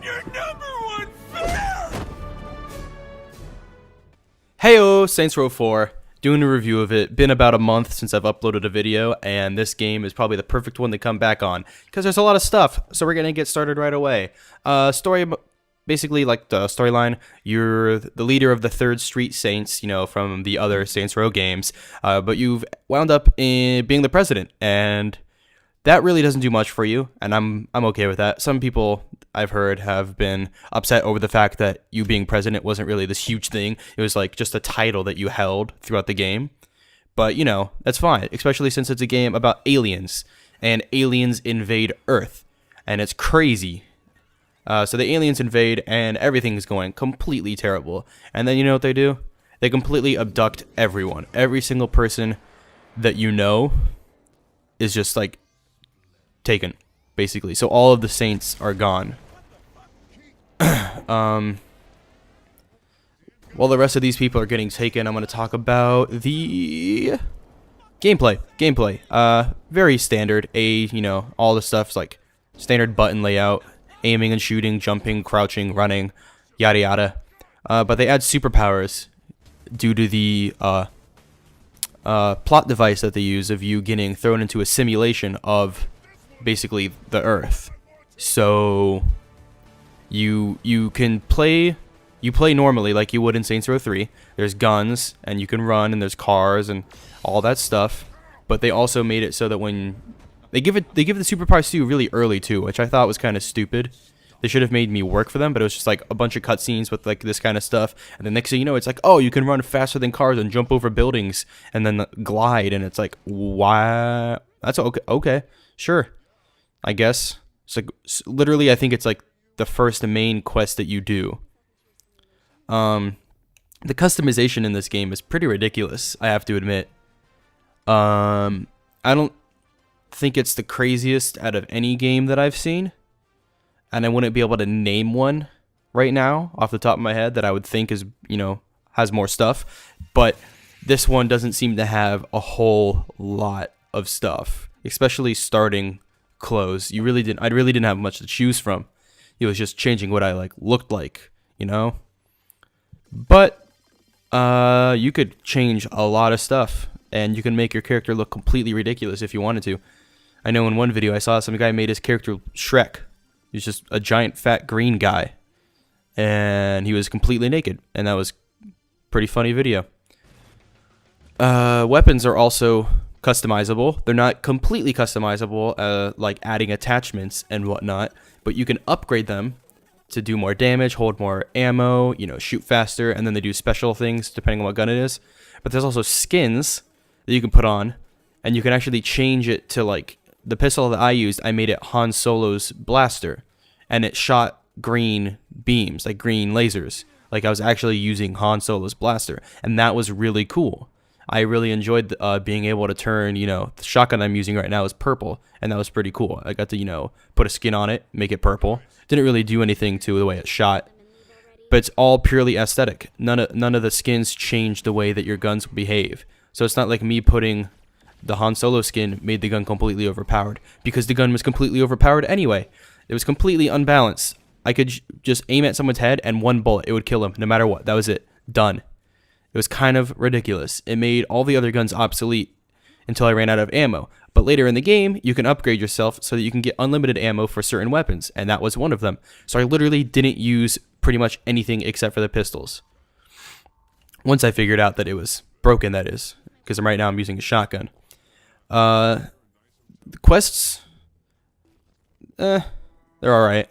your number one fan! Heyo, Saints Row 4, doing a review of it. Been about a month since I've uploaded a video, and this game is probably the perfect one to come back on, because there's a lot of stuff, so we're going to get started right away. Story, basically, like the storyline, you're the leader of the 3rd Street Saints, you know, from the other Saints Row games, but you've wound up in being the president, and that really doesn't do much for you, and I'm okay with that. Some people I've heard have been upset over the fact that you being president wasn't really this huge thing. It was like just a title that you held throughout the game. But, you know, that's fine, especially since it's a game about aliens, and aliens invade Earth, and it's crazy. So the aliens invade, and everything's going completely terrible. And then you know what they do? They completely abduct everyone. Every single person that you know is just like taken, basically. So all of the saints are gone. While the rest of these people are getting taken, I'm going to talk about the gameplay. Very standard. You know, all the stuff's like standard button layout, aiming and shooting, jumping, crouching, running, yada yada. But they add superpowers due to the plot device that they use of you getting thrown into a simulation of basically the Earth. So you can play normally like you would in Saints Row 3. There's guns and you can run, and there's cars and all that stuff. But they also made it so that when they give the superpowers to you really early too, which I thought was kind of stupid. They should have made me work for them, but it was just like a bunch of cutscenes with like this kind of stuff. And the next thing you know, it's like, oh, you can run faster than cars and jump over buildings and then glide. And it's like, why? That's okay. Okay, sure, I guess. It's like literally, I think it's like the first main quest that you do. The customization in this game is pretty ridiculous, I have to admit. I don't think it's the craziest out of any game that I've seen, and I wouldn't be able to name one right now off the top of my head that I would think is, you know, has more stuff. But this one doesn't seem to have a whole lot of stuff, especially starting clothes. I really didn't have much to choose from. It was just changing what I like looked like, you know. But you could change a lot of stuff, and you can make your character look completely ridiculous if you wanted to. I know in one video I saw some guy made his character Shrek. He was just a giant fat green guy, and he was completely naked, and that was a pretty funny video. Weapons are also customizable. They're not completely customizable, like adding attachments and whatnot, but you can upgrade them to do more damage, hold more ammo, you know, shoot faster, and then they do special things depending on what gun it is. But there's also skins that you can put on, and you can actually change it to, like, the pistol that I used, I made it Han Solo's blaster, and it shot green beams, like green lasers. Like I was actually using Han Solo's blaster, and that was really cool. I really enjoyed being able to turn, you know, the shotgun I'm using right now is purple, and that was pretty cool. I got to, you know, put a skin on it, make it purple. Didn't really do anything to the way it shot, but it's all purely aesthetic. None of the skins change the way that your guns behave. So it's not like me putting the Han Solo skin made the gun completely overpowered, because the gun was completely overpowered anyway. It was completely unbalanced. I could just aim at someone's head, and one bullet, it would kill him no matter what. That was it. Done. It was kind of ridiculous. It made all the other guns obsolete until I ran out of ammo. But later in the game, you can upgrade yourself so that you can get unlimited ammo for certain weapons, and that was one of them. So I literally didn't use pretty much anything except for the pistols. Once I figured out that it was broken, that is, because right now I'm using a shotgun. The quests, they're alright.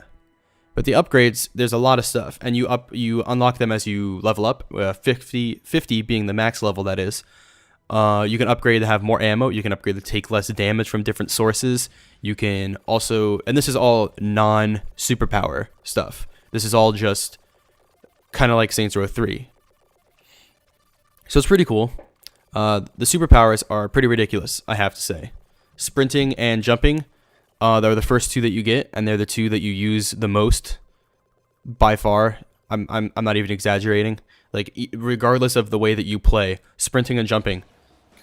But the upgrades, there's a lot of stuff, and you unlock them as you level up, 50 being the max level, that is. You can upgrade to have more ammo, you can upgrade to take less damage from different sources. You can also, and this is all non-superpower stuff. This is all just kind of like Saints Row 3. So it's pretty cool. The superpowers are pretty ridiculous, I have to say. Sprinting and jumping, they're the first two that you get, and they're the two that you use the most by far. I'm not even exaggerating. Like, regardless of the way that you play, sprinting and jumping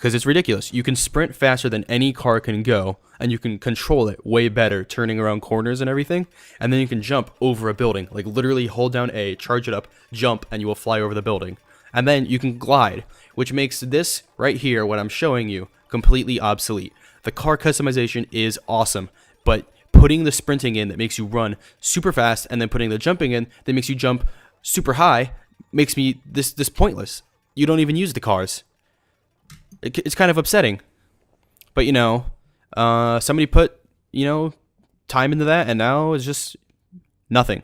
because it's ridiculous. You can sprint faster than any car can go, and you can control it way better, turning around corners and everything. And then you can jump over a building, like literally hold down A, charge it up, jump, and you will fly over the building. And then you can glide, which makes this right here, what I'm showing you, completely obsolete. The car customization is awesome, but putting the sprinting in that makes you run super fast, and then putting the jumping in that makes you jump super high, makes me this pointless. You don't even use the cars. It's kind of upsetting. But you know, somebody put, you know, time into that, and now it's just nothing.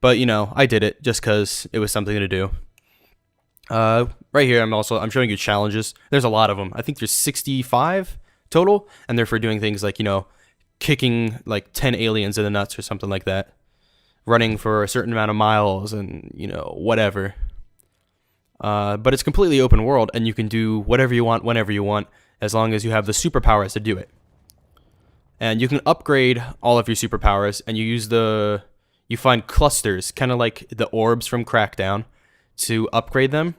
But you know, I did it just because it was something to do. Right here, I'm showing you challenges. There's a lot of them. I think there's 65 total, and they're for doing things like, you know, kicking like 10 aliens in the nuts or something like that, running for a certain amount of miles, and you know, whatever. But it's completely open world, and you can do whatever you want whenever you want, as long as you have the superpowers to do it. And you can upgrade all of your superpowers, and you find clusters, kind of like the orbs from Crackdown, to upgrade them.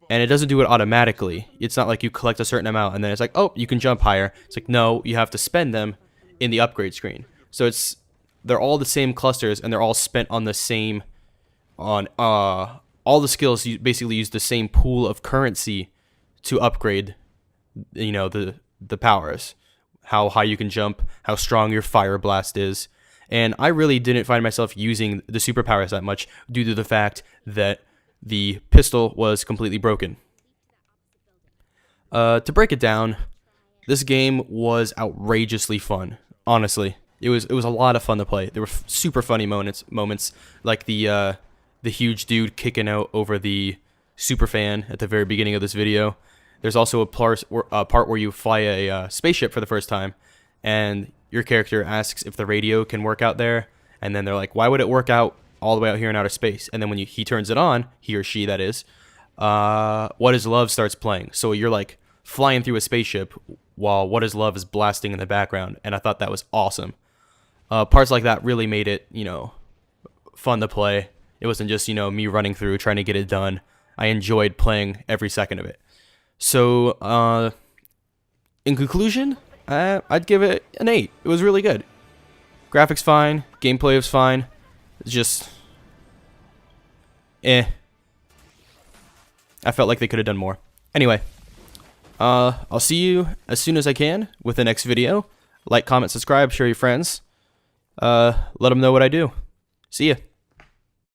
And it doesn't do it automatically. It's not like you collect a certain amount and then it's like, oh, you can jump higher. It's like, no, you have to spend them in the upgrade screen. So they're all the same clusters, and they're all spent on the same, all the skills basically use the same pool of currency to upgrade, you know, the powers, how high you can jump, how strong your fire blast is. And I really didn't find myself using the superpowers that much due to the fact that the pistol was completely broken. To break it down, this game was outrageously fun. Honestly, it was a lot of fun to play. There were super funny moments like the huge dude kicking out over the super fan at the very beginning of this video. There's also a part where you fly a spaceship for the first time, and your character asks if the radio can work out there, and then they're like, why would it work out all the way out here in outer space? And then when he turns it on, he or she that is, What Is Love starts playing. So you're like flying through a spaceship while What Is Love is blasting in the background, and I thought that was awesome. Parts like that really made it, you know, fun to play. It wasn't just, you know, me running through trying to get it done. I enjoyed playing every second of it. So, in conclusion, I'd give it an 8. It was really good. Graphics fine, gameplay was fine. It's just, I felt like they could have done more. Anyway, I'll see you as soon as I can with the next video. Like, comment, subscribe, share your friends. Let them know what I do. See ya.